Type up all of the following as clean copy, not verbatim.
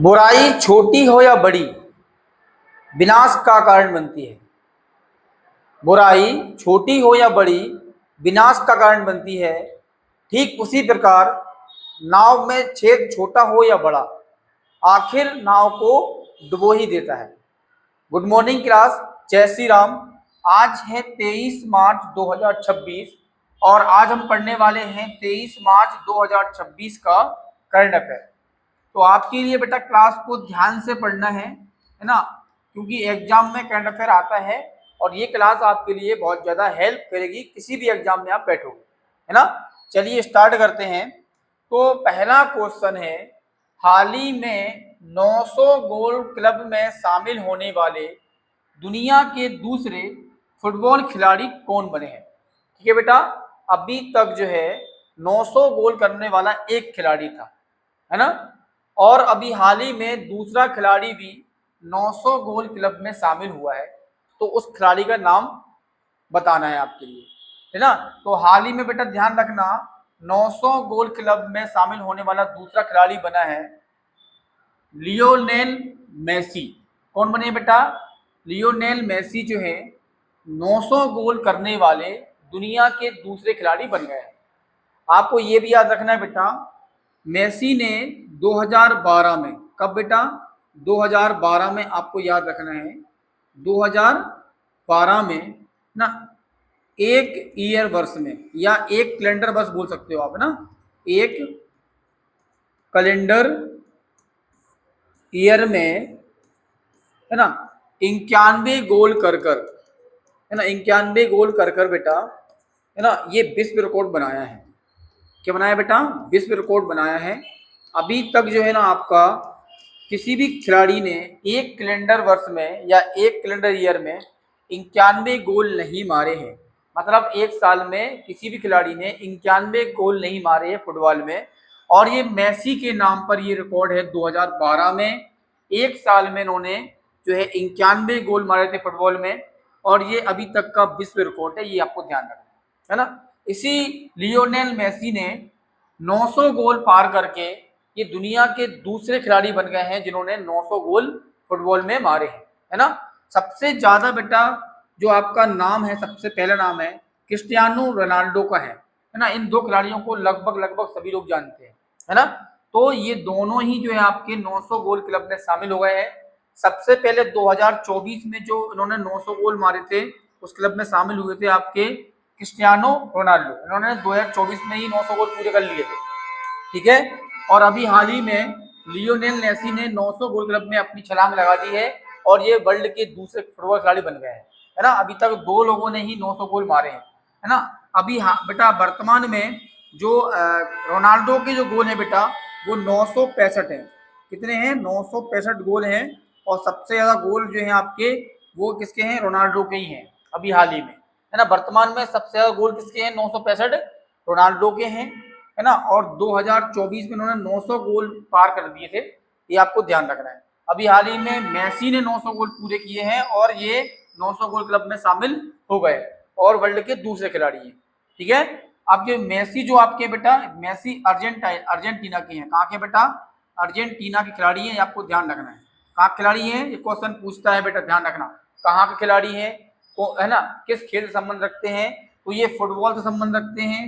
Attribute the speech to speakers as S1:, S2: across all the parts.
S1: बुराई छोटी हो या बड़ी विनाश का कारण बनती है। बुराई छोटी हो या बड़ी विनाश का कारण बनती है। ठीक उसी प्रकार नाव में छेद छोटा हो या बड़ा आखिर नाव को डुबो ही देता है। गुड मॉर्निंग क्लास, जय श्री राम। आज है 23 मार्च 2026 और आज हम पढ़ने वाले हैं 23 मार्च 2026 का करंट अफेयर। तो आपके लिए बेटा क्लास को ध्यान से पढ़ना है ना, क्योंकि एग्जाम में करंट अफेयर आता है और ये क्लास आपके लिए बहुत ज़्यादा हेल्प करेगी किसी भी एग्जाम में आप बैठोगे, है ना। चलिए स्टार्ट करते हैं। तो पहला क्वेश्चन है, हाल ही में 900 गोल क्लब में शामिल होने वाले दुनिया के दूसरे फुटबॉल खिलाड़ी कौन बने हैं। ठीक है बेटा, अभी तक जो है 900 गोल करने वाला एक खिलाड़ी था, है ना, और अभी हाल ही में दूसरा खिलाड़ी भी 900 गोल क्लब में शामिल हुआ है। तो उस खिलाड़ी का नाम बताना है आपके लिए, है ना। तो हाल ही में बेटा ध्यान रखना, 900 गोल क्लब में शामिल होने वाला दूसरा खिलाड़ी बना है लियोनेल मेसी। कौन बने बेटा? लियोनेल मेसी जो है 900 गोल करने वाले दुनिया के दूसरे खिलाड़ी बन गए हैं। आपको ये भी याद रखना है बेटा, मेसी ने 2012 में, कब बेटा? 2012 में आपको याद रखना है, 2012 में ना, एक ईयर वर्ष में या एक कैलेंडर वर्ष बोल सकते हो आप ना, एक कैलेंडर ईयर में, है ना, 91 गोल कर कर, है ना, 91 गोल कर कर बेटा, है ना, ये विश्व रिकॉर्ड बनाया है। क्या बनाया बेटा? विश्व रिकॉर्ड बनाया है। अभी तक जो है ना आपका किसी भी खिलाड़ी ने एक कैलेंडर वर्ष में या एक कैलेंडर ईयर में 91 गोल नहीं मारे हैं। मतलब एक साल में किसी भी खिलाड़ी ने 91 गोल नहीं मारे हैं फुटबॉल में, और ये मेसी के नाम पर ये रिकॉर्ड है। 2012 में एक साल में इन्होंने जो है 91 गोल मारे थे फुटबॉल में, और ये अभी तक का विश्व रिकॉर्ड है, ये आपको ध्यान रखना है ना। इसी लियोनेल मेसी ने 900 गोल पार करके ये दुनिया के दूसरे खिलाड़ी बन गए हैं जिन्होंने 900 गोल फुटबॉल में मारे हैं, है ना। सबसे ज्यादा बेटा जो आपका नाम है, सबसे पहला नाम है क्रिस्टियानो रोनाल्डो का है ना। इन दो खिलाड़ियों को लगभग सभी लोग जानते हैं, है ना। तो ये दोनों ही जो है आपके 900 गोल क्लब में शामिल हो गए हैं। सबसे पहले 2024 में जो इन्होंने 900 गोल मारे थे उस क्लब में शामिल हुए थे आपके क्रिस्टियानो रोनाल्डो। इन्होंने 2024 में ही 900 गोल पूरे कर लिए थे, ठीक है। और अभी हाल ही में लियोनेल मेसी ने 900 गोल क्लब में अपनी छलांग लगा दी है और ये वर्ल्ड के दूसरे फुटबॉल खिलाड़ी बन गए हैं, है ना। अभी तक दो लोगों ने ही 900 गोल मारे हैं, है ना। अभी हाँ बेटा, वर्तमान में जो रोनाल्डो के जो गोल है बेटा वो 965 है। कितने हैं? 965 गोल हैं। और सबसे ज्यादा गोल जो है आपके वो किसके हैं? रोनाल्डो के ही हैं अभी हाल ही में, है ना। वर्तमान में सबसे ज्यादा गोल किसके हैं? 965 रोनाल्डो के हैं, है ना। और 2024 में उन्होंने 900 गोल पार कर दिए थे, ये आपको ध्यान रखना है। अभी हाल ही में मेसी ने 900 गोल पूरे किए हैं और ये 900 गोल क्लब में शामिल हो गए और वर्ल्ड के दूसरे खिलाड़ी हैं, ठीक है। अब जो मेसी जो आपके बेटा, मेसी अर्जेंटीना के हैं। कहाँ के बेटा? अर्जेंटीना के खिलाड़ी हैं, ये आपको ध्यान रखना है। कहाँ खिलाड़ी हैं? ये क्वेश्चन पूछता है बेटा, ध्यान रखना। कहाँ के खिलाड़ी हैं, है ना, किस खेल से संबंध रखते हैं? तो ये फुटबॉल से संबंध रखते हैं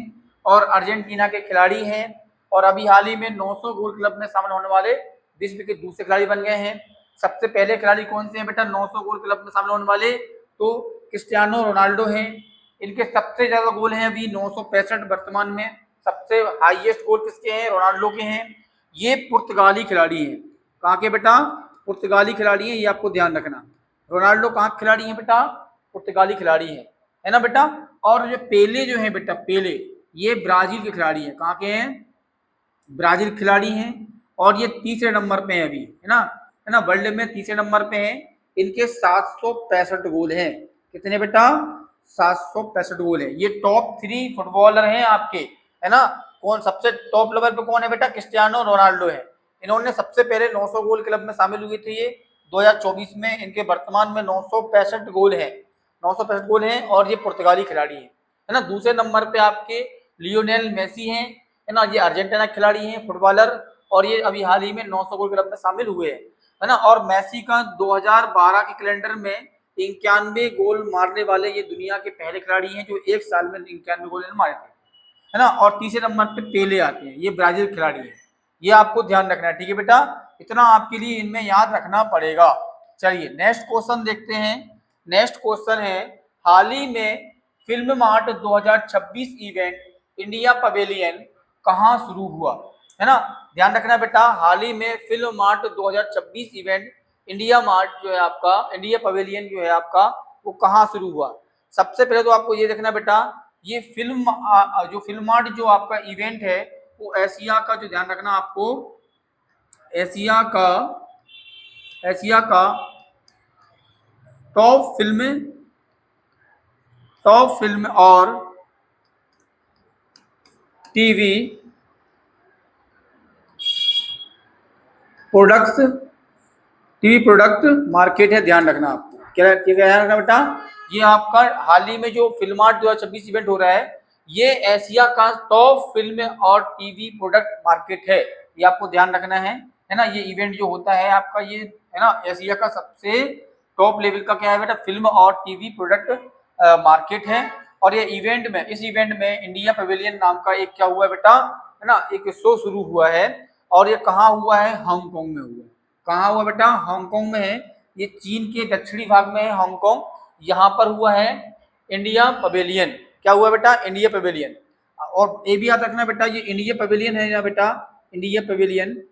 S1: और अर्जेंटीना के खिलाड़ी हैं। और अभी हाल ही में 900 गोल क्लब में शामिल होने वाले विश्व के दूसरे खिलाड़ी बन गए हैं। सबसे पहले खिलाड़ी कौन से हैं बेटा 900 गोल क्लब में शामिल होने वाले? तो क्रिस्टियानो रोनाल्डो हैं। इनके सबसे ज्यादा गोल हैं अभी 965 वर्तमान में। सबसे हाईएस्ट गोल किसके हैं? रोनाल्डो के हैं। ये पुर्तगाली खिलाड़ी हैं। कहाँ के बेटा? पुर्तगाली खिलाड़ी हैं, ये आपको ध्यान रखना। रोनाल्डो कहाँ खिलाड़ी हैं बेटा? पुर्तगाली खिलाड़ी है ना बेटा। और जो पेले जो है बेटा, पेले ये ब्राजील के खिलाड़ी हैं। कहाँ के हैं? ब्राजील खिलाड़ी हैं। और ये तीसरे नंबर पे है अभी, है ना, वर्ल्ड में तीसरे नंबर पे हैं। इनके 765 गोल हैं। कितने बेटा? 765 गोल है। ये टॉप 3 फुटबॉलर हैं आपके, है ना। कौन सबसे टॉप लेवल पे कौन है बेटा? क्रिस्टियानो रोनाल्डो है। इन्होंने सबसे पहले 900 गोल क्लब में शामिल हुए थे ये 2024 में। इनके वर्तमान में 965 गोल है, 965 गोल हैं और ये पुर्तगाली खिलाड़ी है ना। दूसरे नंबर पे आपके लियोनेल मेसी हैं, है ना, ये अर्जेंटीना खिलाड़ी हैं फुटबॉलर। और ये अभी हाल ही में 900 गोल क्लब में शामिल हुए हैं, है ना। और मेसी का 2012 के कैलेंडर में 91 गोल मारने वाले ये दुनिया के पहले खिलाड़ी हैं जो एक साल में 91 गोल मारे थे, है ना। और तीसरे नंबर पे पेले आते हैं, ये ब्राजील खिलाड़ी है, ये आपको ध्यान रखना है, ठीक है बेटा। इतना आपके लिए इनमें याद रखना पड़ेगा। चलिए नेक्स्ट क्वेश्चन देखते हैं। नेक्स्ट क्वेश्चन है, हाल ही में film mart 2026 event India pavilion कहाँ शुरू हुआ, है ना। ध्यान रखना बेटा, हाल ही में film mart 2026 event India mart जो है आपका, इंडिया पवेलियन जो है आपका, वो कहाँ शुरू हुआ। सबसे पहले तो आपको ये देखना बेटा, ये जो फिल्म मार्ट जो आपका इवेंट है वो एशिया का, जो ध्यान रखना आपको, एशिया का टॉप फिल्म और टीवी प्रोडक्ट मार्केट है, ध्यान रखना आपको। क्या ध्यान रखना बेटा, ये आपका हाल ही में जो फिल्म मार्ट 2026 इवेंट हो रहा है, ये एशिया का टॉप फिल्म और टीवी प्रोडक्ट मार्केट है, ये आपको ध्यान रखना है ना। ये इवेंट जो होता है आपका, ये है ना एशिया का सबसे टॉप लेवल का क्या है बेटा, फिल्म और टीवी प्रोडक्ट मार्केट है। और ये इवेंट में, इस इवेंट में इंडिया पवेलियन नाम का एक क्या हुआ है बेटा, है ना, एक शो शुरू हुआ है। और ये कहाँ हुआ है, हांगकांग में हुआ है। कहाँ हुआ बेटा, हांगकांग में है। ये चीन के दक्षिणी भाग में है हांगकांग, यहाँ पर हुआ है इंडिया पवेलियन। क्या हुआ बेटा, इंडिया पवेलियन। और ये भी याद रखना बेटा, ये इंडिया पवेलियन है ना बेटा, इंडिया पवेलियन,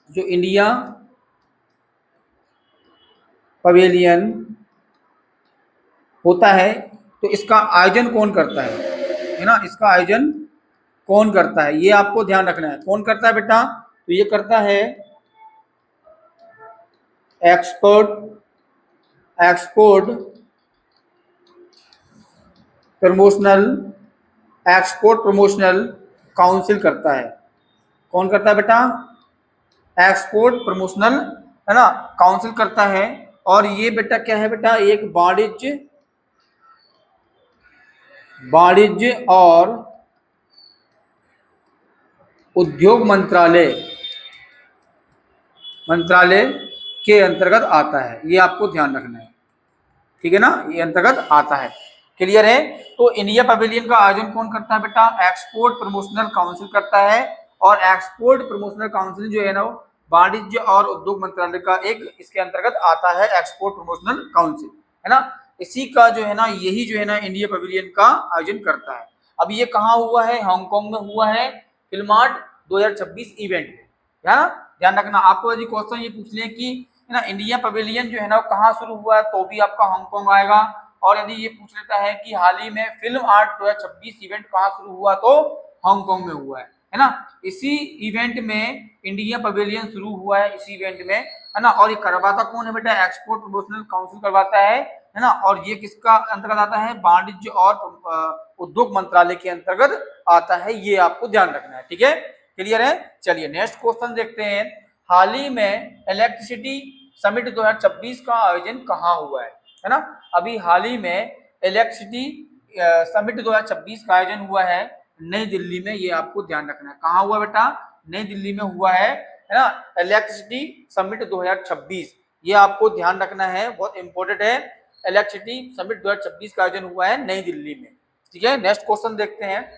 S1: जो इंडिया पवेलियन होता है, तो इसका आयोजन कौन करता है ना, इसका आयोजन कौन करता है, ये आपको ध्यान रखना है। कौन करता है बेटा, तो ये करता है एक्सपोर्ट प्रमोशनल काउंसिल करता है। कौन करता है बेटा, एक्सपोर्ट प्रमोशनल, है ना, काउंसिल करता है। और ये बेटा क्या है बेटा, एक वाणिज्य और उद्योग मंत्रालय के अंतर्गत आता है, ये आपको ध्यान रखना है, ठीक है ना, ये अंतर्गत आता है। क्लियर है। तो इंडिया पवेलियन का आयोजन कौन करता है बेटा, एक्सपोर्ट प्रमोशनल काउंसिल करता है। और एक्सपोर्ट प्रमोशनल काउंसिल जो है ना, वाणिज्य और उद्योग मंत्रालय का एक इसके अंतर्गत आता है, एक्सपोर्ट प्रमोशनल काउंसिल, है ना। इसी का जो है ना, यही जो है ना इंडिया पवेलियन का आयोजन करता है। अब ये कहाँ हुआ है, हांगकांग में हुआ है, फिल्म मार्ट 2026 इवेंट में, है ना। ध्यान रखना, आपको यदि क्वेश्चन ये पूछ लें कि है ना इंडिया पवेलियन जो है ना कहाँ शुरू हुआ है, तो भी आपका हांगकांग आएगा। और यदि ये पूछ लेता है कि हाल ही में फिल्म आर्ट 2026 इवेंट कहाँ शुरू हुआ, तो हांगकांग में हुआ है ना। इसी इवेंट में इंडिया पवेलियन शुरू हुआ है, इसी इवेंट में, है ना। और ये करवाता कौन है बेटा, एक्सपोर्ट प्रमोशनल काउंसिल करवाता है ना। और ये किसका अंतर्गत आता है, वाणिज्य और उद्योग मंत्रालय के अंतर्गत आता है, ये आपको ध्यान रखना है, ठीक है। क्लियर है। चलिए नेक्स्ट क्वेश्चन देखते हैं। हाल ही में इलेक्ट्रिसिटी समिट 2026 का आयोजन कहाँ हुआ है ना। अभी हाल ही में इलेक्ट्रिसिटी समिट 2026 का आयोजन हुआ है नई दिल्ली में, ये आपको ध्यान रखना है। कहाँ हुआ बेटा, नई दिल्ली में हुआ है ना, इलेक्ट्रिसिटी समिट 2026, ये आपको ध्यान रखना है, बहुत इंपॉर्टेंट है। इलेक्ट्रिसिटी समिट 2026 का आयोजन हुआ है नई दिल्ली में, ठीक है। नेक्स्ट क्वेश्चन देखते हैं।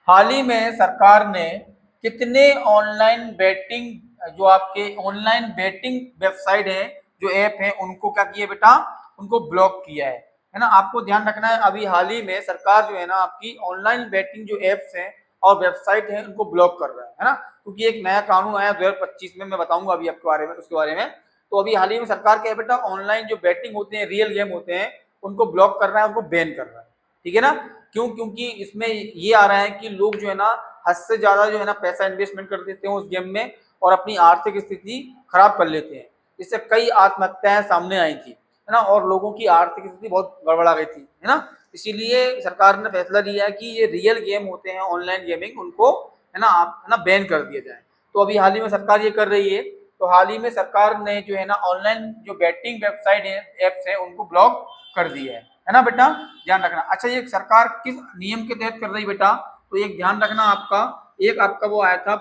S1: हाल ही में सरकार ने कितने ऑनलाइन बेटिंग, जो आपके ऑनलाइन बेटिंग वेबसाइट है, जो ऐप है, उनको क्या किया बेटा, उनको ब्लॉक किया है ना। आपको ध्यान रखना है, अभी हाल ही में सरकार जो है ना आपकी ऑनलाइन बेटिंग जो एप्स हैं और वेबसाइट है, उनको ब्लॉक कर रहा है ना। क्योंकि एक नया कानून आया 2025 में, मैं बताऊंगा अभी आपके बारे में, उसके बारे में। तो अभी हाल ही में सरकार क्या है बेटा, ऑनलाइन जो बेटिंग होते हैं, रियल गेम होते हैं, उनको ब्लॉक कर रहा है, उनको बैन कर रहा है, ठीक है ना। क्यों, क्योंकि इसमें ये आ रहा है कि लोग जो है ना हद से ज्यादा जो है ना पैसा इन्वेस्टमेंट कर देते हैं उस गेम में और अपनी आर्थिक स्थिति खराब कर लेते हैं। इससे कई आत्महत्याएं सामने आई थी, है ना, और लोगों की आर्थिक स्थिति बहुत गड़बड़ा गई थी, है ना। इसीलिए सरकार ने फैसला लिया है कि ये रियल गेम होते हैं, ऑनलाइन गेमिंग, उनको है ना आप है ना बैन कर दिया जाए। तो अभी हाल ही में सरकार ये कर रही है। तो हाल ही में सरकार ने जो है ना ऑनलाइन जो बेटिंग वेबसाइट है, एप्स है, उनको ब्लॉक कर दिया है ना बेटा, ध्यान रखना। अच्छा, ये सरकार किस नियम के तहत कर रही बेटा, तो एक ध्यान रखना आपका, एक आपका वो आया था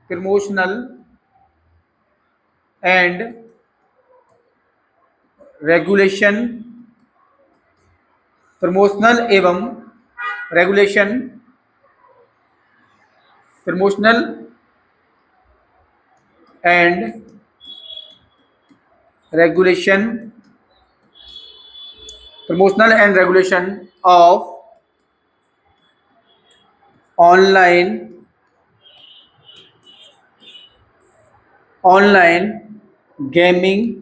S1: प्रमोशनल एंड रेगुलेशन, प्रमोशनल एवं regulation, promotional and regulation, promotional and regulation of online gaming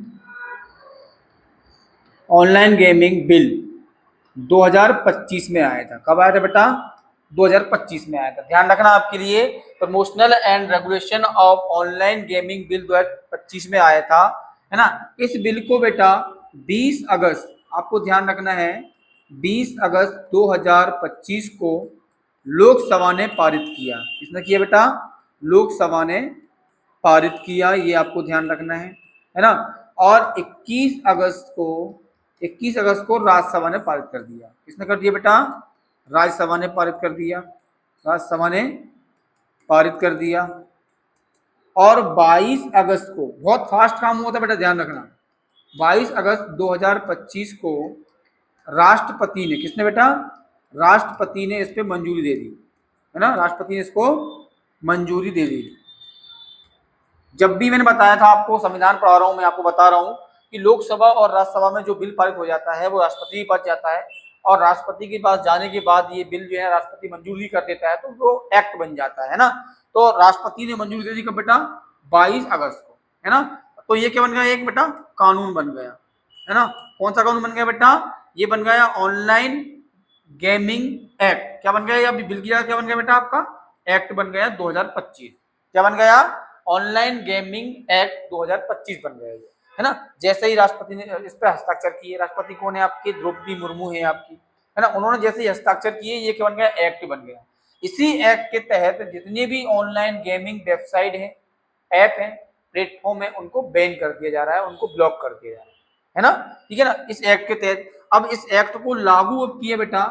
S1: bill 2025 में आया था। कब आया था बेटा? 2025 में आया था। ध्यान रखना आपके लिए, promotional and regulation of online gaming bill 2025 में आया था, है ना। इस बिल को बेटा 20 अगस्त, आपको ध्यान रखना है, 20 अगस्त 2025 को लोकसभा ने पारित किया। किसने किया बेटा? लोकसभा ने पारित किया, ये आपको ध्यान रखना है ना। और 21 अगस्त को राज्यसभा ने पारित कर दिया। किसने कर दिया बेटा? राज्यसभा ने पारित कर दिया, राज्यसभा ने पारित कर दिया। और 22 अगस्त को, बहुत फास्ट काम हुआ था बेटा, ध्यान रखना, 22 अगस्त 2025 को राष्ट्रपति ने, किसने बेटा? राष्ट्रपति ने इस पे मंजूरी दे दी, है ना, राष्ट्रपति ने इसको मंजूरी दे दी। जब भी मैंने बताया था आपको, संविधान पढ़ा रहा हूं मैं, आपको बता रहा हूं कि लोकसभा और राज्यसभा में जो बिल पारित हो जाता है वो राष्ट्रपति के पास जाता है, और राष्ट्रपति के पास जाने के बाद ये बिल जो है राष्ट्रपति मंजूरी कर देता है, तो वो एक्ट बन जाता है ना। तो राष्ट्रपति ने मंजूरी दे दी कब बेटा? 22 अगस्त को, है ना। तो ये क्या बन गया? एक बेटा कानून बन गया, है ना। कौन सा कानून बन गया बेटा? ये बन गया ऑनलाइन गेमिंग एक्ट। क्या बन गया? अभी बिल किया, क्या बन गया बेटा? आपका एक्ट बन गया 2025। क्या बन गया? ऑनलाइन गेमिंग एक्ट 2025 बन गया, है ना। जैसे ही राष्ट्रपति ने इस पर हस्ताक्षर किए, राष्ट्रपति कौन है आपकी? द्रौपदी मुर्मू है आपकी, है ना। उन्होंने जैसे ही हस्ताक्षर किए, ये क्या बन गया? एक्ट बन गया। इसी एक्ट के तहत जितने भी ऑनलाइन गेमिंग वेबसाइट है, ऐप है, प्लेटफॉर्म है, उनको बैन कर दिया जा रहा है, उनको ब्लॉक कर दिया जा रहा है ना, ठीक है ना, इस एक्ट के तहत। अब इस एक्ट को लागू अब किया बेटा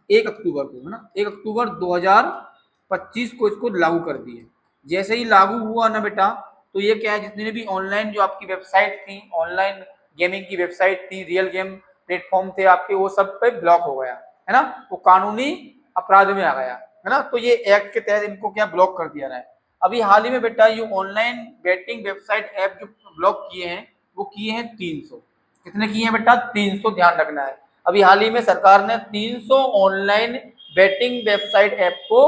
S1: 1 अक्टूबर को, है ना, 1 अक्टूबर 2025 को इसको लागू कर दिए। जैसे ही लागू हुआ ना बेटा, तो ये क्या है, जितने भी ऑनलाइन जो आपकी वेबसाइट थी, ऑनलाइन गेमिंग की वेबसाइट थी, रियल गेम प्लेटफॉर्म थे आपके, वो सब पे ब्लॉक हो गया, है ना, वो कानूनी अपराध में आ गया, है ना। तो ये एक्ट के तहत इनको क्या ब्लॉक कर दिया रहा है। अभी हाल ही में बेटा ये ऑनलाइन बेटिंग वेबसाइट ऐप जो ब्लॉक किए हैं, वो किए हैं 300। कितने किए हैं बेटा? 300, ध्यान रखना है। अभी हाल ही में सरकार ने 300 ऑनलाइन बेटिंग वेबसाइट ऐप को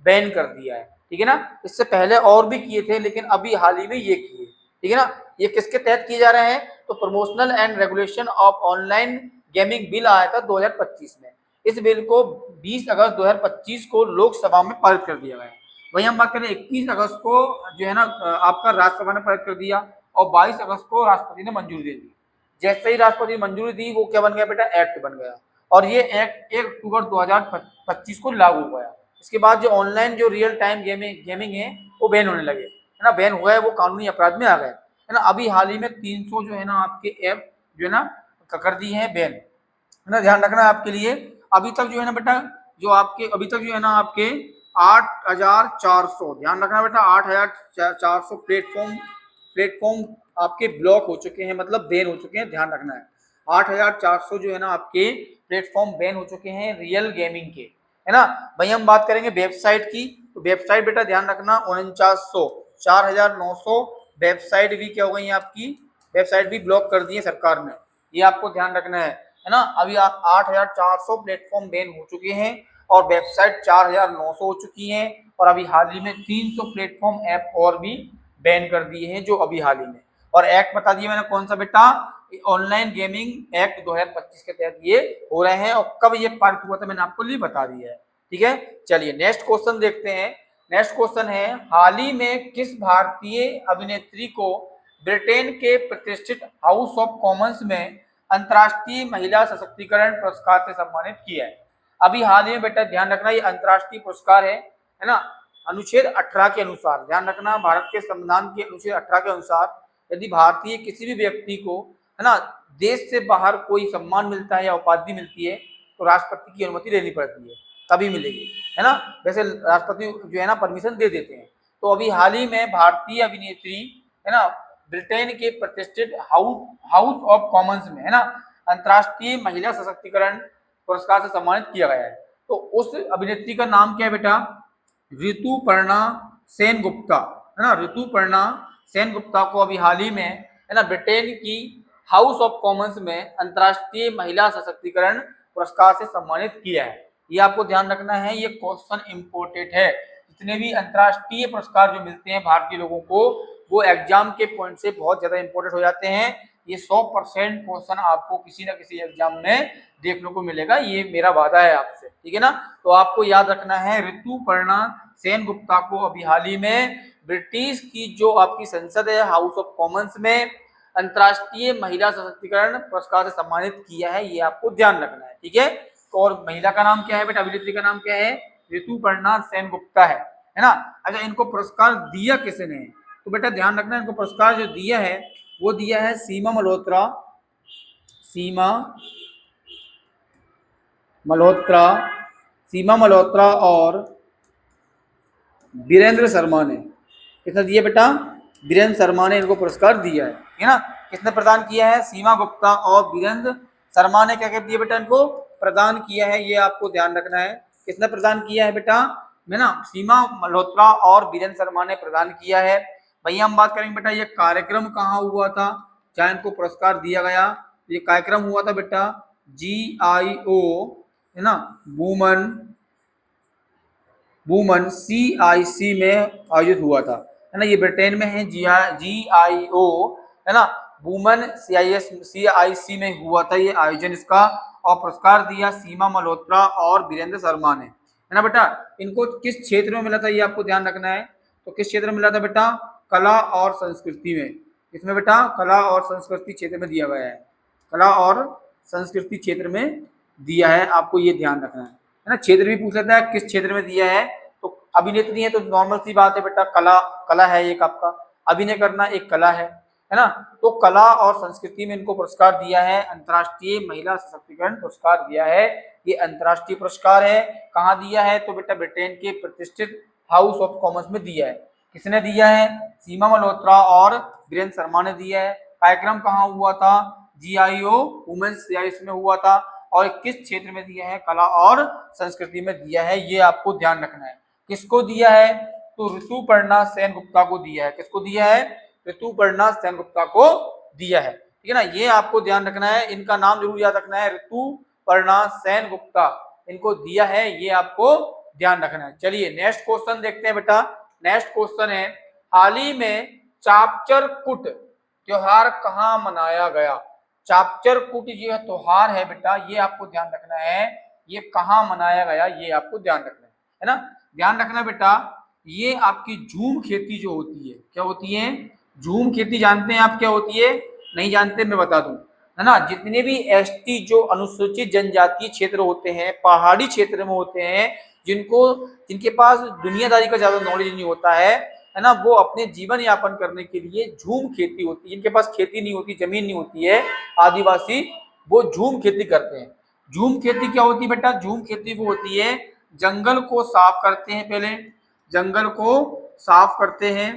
S1: बैन कर दिया है, ठीक है ना। इससे पहले और भी किए थे, लेकिन अभी हाल ही में ये किए, ठीक है ना। ये किसके तहत किए जा रहे हैं? तो promotional and regulation of online gaming bill आया था 2025 में। इस बिल को 20 अगस्त 2025 को लोकसभा में पारित कर दिया गया। वही हम बात करें 21 अगस्त को जो है ना आपका राज्यसभा ने पारित कर दिया, और 22 अगस्त को राष्ट्रपति ने मंजूरी दे दी। जैसे ही राष्ट्रपति ने मंजूरी दी, वो क्या बन गया बेटा? एक्ट बन गया, और ये एक्ट 1 अक्टूबर 2025 को लागू हुआ है। इसके बाद जो ऑनलाइन जो रियल टाइम गेमिंग है वो बैन होने लगे, है ना, बैन हुआ है, वो कानूनी अपराध में आ गए, है ना। अभी हाल ही में 300 जो है ना आपके ऐप जो है ना कर दी है बैन, है ना। ध्यान रखना आपके लिए, अभी तक जो है ना बेटा, जो आपके अभी तक जो है ना आपके 8,400, ध्यान रखना बेटा, 8,400 प्लेटफॉर्म आपके ब्लॉक हो चुके हैं, मतलब बैन हो चुके हैं, ध्यान रखना है। 8,400 जो है ना आपके प्लेटफॉर्म बैन हो चुके हैं रियल गेमिंग के, है ना। भाई हम बात करेंगे वेबसाइट की, तो वेबसाइट बेटा ध्यान रखना 4900, 4,900 वेबसाइट भी क्या हो गई आपकी, वेबसाइट भी ब्लॉक कर दी है सरकार ने, ये आपको ध्यान रखना है ना। अभी 8,400 प्लेटफॉर्म बैन हो चुके हैं, और वेबसाइट 4,900 हो चुकी हैं, और अभी हाल ही में 300 प्लेटफॉर्म ऐप और भी बैन कर दिए हैं, जो अभी हाल ही में। और एक्ट बता दिया मैंने कौन सा बेटा? ऑनलाइन गेमिंग एक्ट 2025 के तहत ये हो रहे हैं, और कब ये पारित हुआ था मैंने आपको लिए बता दिया है, ठीक है। चलिए नेक्स्ट क्वेश्चन देखते हैं। नेक्स्ट क्वेश्चन है, हाल ही में किस भारतीय अभिनेत्री को ब्रिटेन के प्रतिष्ठित हाउस ऑफ कॉमन्स में अंतर्राष्ट्रीय महिला सशक्तिकरण पुरस्कार से सम्मानित किया है? अभी हाल ही में बेटा ध्यान रखना, ये अंतर्राष्ट्रीय पुरस्कार है ना, अनुच्छेद 18 के अनुसार, ध्यान रखना, भारत के संविधान के अनुच्छेद 18 के अनुसार यदि भारतीय किसी भी व्यक्ति को, है ना, देश से बाहर कोई सम्मान मिलता है या उपाधि मिलती है, तो राष्ट्रपति की अनुमति लेनी पड़ती है। तभी मिलेगी, है ना। वैसे राष्ट्रपति जो है ना परमिशन दे देते हैं। तो अभी हाल ही में भारतीय अभिनेत्री, है ना, ब्रिटेन के प्रतिष्ठित हाउस ऑफ कॉमन्स में, है ना, अंतर्राष्ट्रीय महिला सशक्तिकरण पुरस्कार से सम्मानित किया गया है। तो उस अभिनेत्री का नाम क्या है बेटा? ऋतुपर्णा सेनगुप्ता, है ना। ऋतुपर्णा सेनगुप्ता को अभी हाल ही में, है ना, ब्रिटेन की हाउस ऑफ कॉमन्स में अंतर्राष्ट्रीय महिला सशक्तिकरण पुरस्कार से सम्मानित किया है। ये आपको ध्यान रखना है, ये क्वेश्चन इंपोर्टेंट है। जितने भी अंतर्राष्ट्रीय पुरस्कार जो मिलते हैं भारतीय लोगों को, वो एग्जाम के पॉइंट से बहुत ज्यादा इंपोर्टेंट हो जाते हैं। ये 100% क्वेश्चन आपको किसी ना किसी एग्जाम में देखने को मिलेगा, ये मेरा वादा है आपसे, ठीक है ना। तो आपको याद रखना है, ऋतुपर्णा सेनगुप्ता को अभी हाल ही में ब्रिटिश की जो आपकी संसद है, हाउस ऑफ कॉमन्स में अंतर्राष्ट्रीय महिला सशक्तिकरण पुरस्कार से सम्मानित किया है। ये आपको ध्यान रखना है, ठीक है। और महिला का नाम क्या है बेटा? अभिनेत्री का नाम क्या है? ऋतुपर्णा सेनगुप्ता है ना। अच्छा, इनको पुरस्कार दिया किसने? तो बेटा ध्यान रखना, इनको पुरस्कार जो दिया है वो दिया है सीमा मल्होत्रा, सीमा मल्होत्रा और वीरेंद्र शर्मा ने। किसने दिया बेटा? वीरेंद्र शर्मा ने इनको पुरस्कार दिया है ना। किसने प्रदान किया है? सीमा गुप्ता और वीरेंद्र शर्मा ने क्या कर दिया बेटा? इनको प्रदान किया है, ये आपको ध्यान रखना है। किसने प्रदान किया है बेटा? है ना, सीमा मल्होत्रा और वीरेंद्र शर्मा ने प्रदान किया है। भैया हम बात करेंगे बेटा, ये कार्यक्रम कहाँ हुआ था जहाँ इनको पुरस्कार दिया गया? ये कार्यक्रम हुआ था बेटा GIO, है ना, वुमन CIC में आयोजित हुआ था, है ना। ये ब्रिटेन में है, GIO, है ना, वुमन CIC में हुआ था ये आयोजन इसका। और पुरस्कार दिया सीमा मल्होत्रा और वीरेंद्र शर्मा ने, है ना बेटा। इनको किस क्षेत्र में मिला था ये आपको ध्यान रखना है। तो किस क्षेत्र में मिला था बेटा? कला और संस्कृति में। इसमें बेटा कला और संस्कृति क्षेत्र में दिया गया है, कला और संस्कृति क्षेत्र में दिया है, आपको ये ध्यान रखना है ना। क्षेत्र भी पूछ लेता है किस क्षेत्र में दिया है। तो अभिनेत्री है तो नॉर्मल सी बात है बेटा, कला है एक आपका, अभिनय करना एक कला है ना। तो कला और संस्कृति में इनको पुरस्कार दिया है, अंतर्राष्ट्रीय महिला सशक्तिकरण पुरस्कार दिया है। ये अंतर्राष्ट्रीय पुरस्कार है। कहाँ दिया है? तो बेटा ब्रिटेन के प्रतिष्ठित हाउस ऑफ कॉमन्स में दिया है। किसने दिया है? सीमा मल्होत्रा और वीरेंद्र शर्मा ने दिया है। कार्यक्रम कहाँ हुआ था? GIO वुमेन्स CIC में हुआ था। और किस क्षेत्र में दिया है? कला और संस्कृति में दिया है, ये आपको ध्यान रखना है। किसको दिया है? तो ऋतुपर्णा सेनगुप्ता को दिया है। किसको दिया है? ऋतुपर्णा सेनगुप्ता को दिया है, ठीक है ना। ये आपको ध्यान रखना है, इनका नाम जरूर याद रखना है, ऋतुपर्णा सेनगुप्ता इनको दिया है, ये आपको ध्यान रखना है। चलिए नेक्स्ट क्वेश्चन देखते हैं बेटा। नेक्स्ट क्वेश्चन है, हाल ही में चापचर कुट त्योहार कहाँ मनाया गया? चापचर कुट जो त्योहार है बेटा, ये आपको ध्यान रखना है, ये कहाँ मनाया गया, ये आपको ध्यान रखना है ना। ध्यान रखना बेटा, ये आपकी झूम खेती जो होती है, क्या होती है? झूम खेती जानते हैं आप क्या होती है? नहीं जानते, मैं बता दूं, है ना। जितने भी ST जो अनुसूचित जनजातीय क्षेत्र होते हैं, पहाड़ी क्षेत्र में होते हैं, जिनके पास दुनियादारी का ज्यादा नॉलेज नहीं होता है ना, वो अपने जीवन यापन करने के लिए झूम खेती होती है। जिनके पास खेती नहीं होती, जमीन नहीं होती है, आदिवासी, वो झूम खेती करते हैं। झूम खेती क्या होती है बेटा? झूम खेती वो होती है, जंगल को साफ करते हैं, पहले जंगल को साफ करते हैं,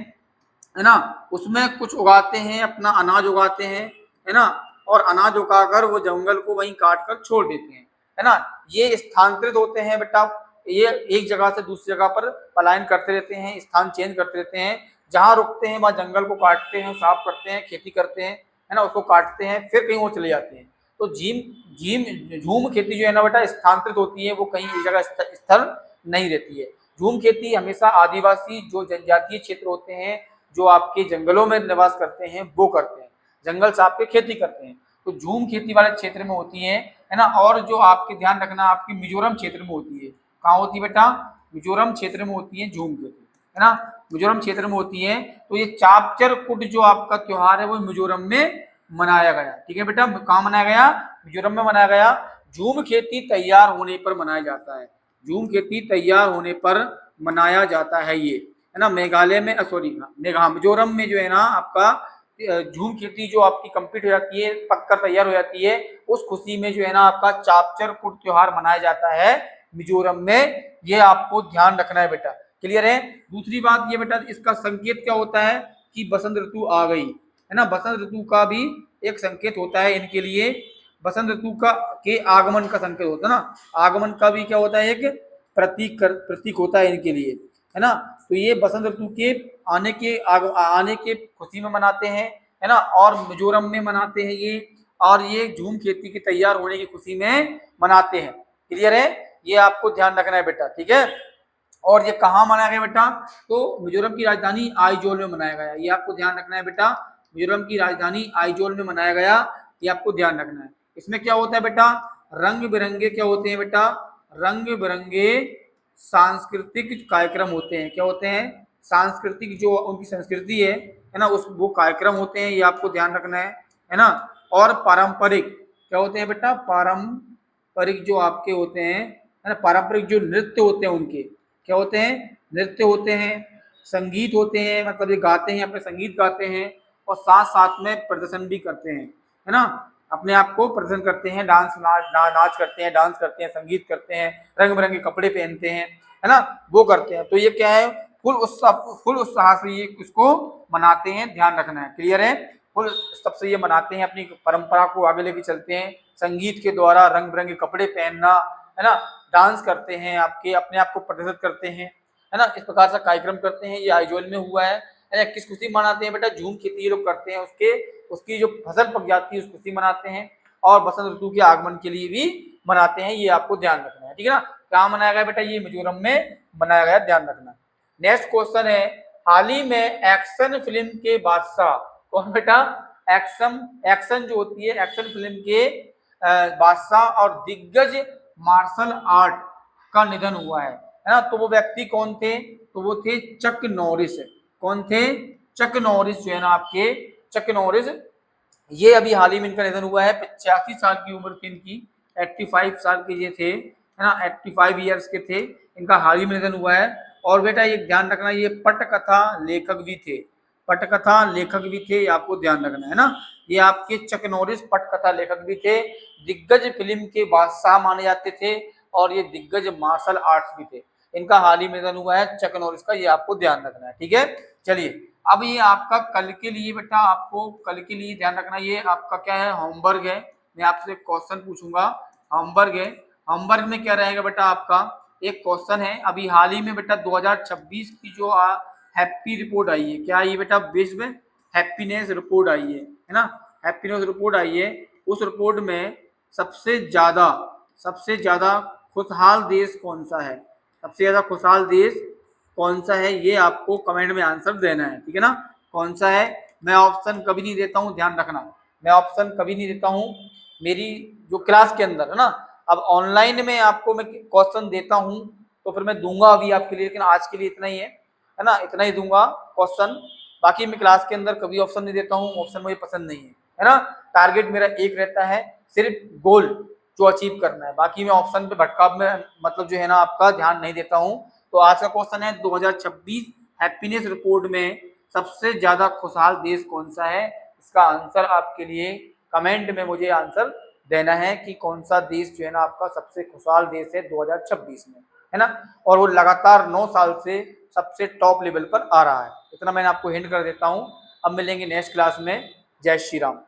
S1: है ना, उसमें कुछ उगाते हैं, अपना अनाज उगाते हैं, है ना, और अनाज उगाकर वो जंगल को वहीं काट कर छोड़ देते हैं, है ना। ये स्थानांतरित होते हैं बेटा, ये एक जगह से दूसरी जगह पर पलायन करते रहते हैं, स्थान चेंज करते रहते हैं। जहाँ रुकते हैं वहाँ जंगल को काटते हैं, साफ करते हैं, खेती करते हैं, है ना, उसको काटते हैं, फिर कहीं और चले जाते हैं। तो झूम खेती जो है ना बेटा, स्थानांतरित होती है, वो कहीं एक जगह स्थल नहीं रहती है। झूम खेती हमेशा आदिवासी जो जनजातीय क्षेत्र होते हैं, जो आपके जंगलों में निवास करते हैं, वो करते हैं, जंगल साफ के खेती करते हैं। तो झूम खेती वाले क्षेत्र में होती है ना। और जो आपके ध्यान रखना, आपकी मिजोरम क्षेत्र में होती है। कहाँ होती है बेटा? मिजोरम क्षेत्र में होती है झूम खेती, है ना, मिजोरम क्षेत्र में होती है। तो ये चापचर कुट जो आपका त्योहार है वो मिजोरम में मनाया गया, ठीक है बेटा। कहाँ मनाया गया? मिजोरम में मनाया गया। झूम खेती तैयार होने पर मनाया जाता है, झूम खेती तैयार होने पर मनाया जाता है ये, है ना। मेघालय में मिजोरम में जो है ना आपका झूम खेती जो आपकी कंप्लीट हो जाती है, पककर तैयार हो जाती है, उस खुशी में जो है ना आपका चापचर कुट त्योहार मनाया जाता है। मिजोरम में, ये आपको ध्यान रखना है बेटा। क्लियर है। दूसरी बात ये बेटा, इसका संकेत क्या होता है कि बसंत ऋतु आ गई, है ना। बसंत ऋतु का भी एक संकेत होता है इनके लिए, बसंत ऋतु का के आगमन का संकेत होता है ना, आगमन का भी क्या होता है, एक प्रतीक होता है इनके लिए, है ना। तो ये बसंत ऋतु के आने के खुशी में मनाते हैं, है ना, और मिजोरम में मनाते हैं ये, और ये झूम खेती के तैयार होने की खुशी में मनाते हैं। क्लियर है, ये आपको ध्यान रखना है बेटा, ठीक है। और ये कहाँ मनाया गया बेटा, तो मिजोरम की राजधानी आइजोल में मनाया गया, ये आपको ध्यान रखना है बेटा। मिजोरम की राजधानी आइजोल में मनाया गया, ये आपको ध्यान रखना है। इसमें क्या होता है बेटा, रंग बिरंगे क्या होते हैं बेटा, रंग बिरंगे सांस्कृतिक कार्यक्रम होते हैं। क्या होते हैं, सांस्कृतिक जो उनकी संस्कृति है ना, उस वो कार्यक्रम होते हैं, ये आपको ध्यान रखना है ना। और पारंपरिक क्या होते हैं बेटा, पारंपरिक जो आपके होते हैं, है ना, पारंपरिक जो नृत्य होते हैं उनके क्या होते हैं, नृत्य होते हैं, संगीत होते हैं, मतलब ये गाते हैं, अपने संगीत गाते हैं, और साथ साथ में प्रदर्शन भी करते हैं, है ना, अपने आप को प्रदर्शन करते हैं, नाच करते हैं, डांस करते हैं, संगीत करते हैं, रंग बिरंगे कपड़े पहनते हैं, है ना, वो करते हैं। तो ये क्या है, फुल उत्साह से ये इसको मनाते हैं, ध्यान रखना है। क्लियर है, फुल उत्साह से ये मनाते हैं, अपनी परंपरा को आगे लेके चलते हैं, संगीत के द्वारा, रंग बिरंगे कपड़े पहनना, है ना, डांस करते हैं, आपके अपने आप को प्रदर्शित करते हैं, है ना, इस प्रकार से कार्यक्रम करते हैं। ये आइजोल में हुआ है ना। किस खुशी मनाते हैं बेटा, झूम खेती ये लोग करते हैं, उसकी जो फसल पक जाती है उस खुशी मनाते हैं, और बसंत ऋतु के आगमन के लिए भी मनाते हैं, ये आपको ध्यान रखना है, ठीक है ना। कहाँ मनाया गया बेटा, ये मिजोरम में मनाया गया, ध्यान रखना। नेक्स्ट क्वेश्चन है, हाल ही में एक्शन फिल्म के बादशाह कौन बेटा, एक्शन जो होती है, एक्शन फिल्म के बादशाह और दिग्गज मार्शल आर्ट का निधन हुआ है ना। तो वो व्यक्ति कौन थे, तो वो थे चक नॉरिस। कौन थे, चक नॉरिस जो है ना आपके, चक नॉरिस, ये अभी हाल ही में इनका निधन हुआ है। 85 साल की उम्र थी इनकी, 85 साल के ये थे, है ना, 85 ईयर्स के थे, इनका हाल ही में निधन हुआ है। और बेटा ये ध्यान रखना, ये पटकथा लेखक भी थे, पटकथा लेखक भी थे, ये आपको ध्यान रखना है ना। ये आपके चक नॉरिस पटकथा लेखक भी थे, दिग्गज फिल्म के बादशाह माने जाते थे, और ये दिग्गज मार्शल आर्ट्स भी थे। इनका हाल ही में निधन हुआ है चक नॉरिस का, ये आपको ध्यान रखना है, ठीक है। चलिए, अब ये आपका कल के लिए बेटा, आपको कल के लिए ध्यान रखना, ये आपका क्या है, होमवर्क है। मैं आपसे क्वेश्चन पूछूंगा, होमवर्क है। होमवर्क में क्या रहेगा बेटा, आपका एक क्वेश्चन है, अभी हाल ही में बेटा 2026 की जो हैप्पी रिपोर्ट आई है, क्या आई है बेटा, विश्व हैप्पीनेस रिपोर्ट आई है ना, हैप्पीनेस रिपोर्ट आई है। उस रिपोर्ट में सबसे ज्यादा खुशहाल देश कौन सा है, सबसे ज्यादा खुशहाल देश कौन सा है, ये आपको कमेंट में आंसर देना है, ठीक है ना। कौन सा है, मैं ऑप्शन कभी नहीं देता हूँ, ध्यान रखना, मैं ऑप्शन कभी नहीं देता हूँ मेरी जो क्लास के अंदर, है ना। अब ऑनलाइन में आपको मैं क्वेश्चन देता हूँ तो फिर मैं दूंगा अभी आपके लिए, लेकिन आज के लिए इतना ही है ना, इतना ही दूंगा क्वेश्चन। बाकी मैं क्लास के अंदर कभी ऑप्शन नहीं देता हूँ, ऑप्शन मुझे पसंद नहीं है ना। टारगेट मेरा एक रहता है, सिर्फ गोल जो अचीव करना है, बाकी मैं ऑप्शन पे भटकाव में मतलब जो है ना आपका ध्यान नहीं देता हूँ। तो आज का क्वेश्चन है 2026 हैप्पीनेस रिपोर्ट में सबसे ज्यादा खुशहाल देश कौन सा है। इसका आंसर आपके लिए कमेंट में मुझे आंसर देना है कि कौन सा देश जो है ना आपका सबसे खुशहाल देश है 2026 में, है ना। और वो लगातार 9 साल से सबसे टॉप लेवल पर आ रहा है, इतना मैंने आपको हिंट कर देता हूँ। अब मिलेंगे नेक्स्ट क्लास में, जय श्री राम।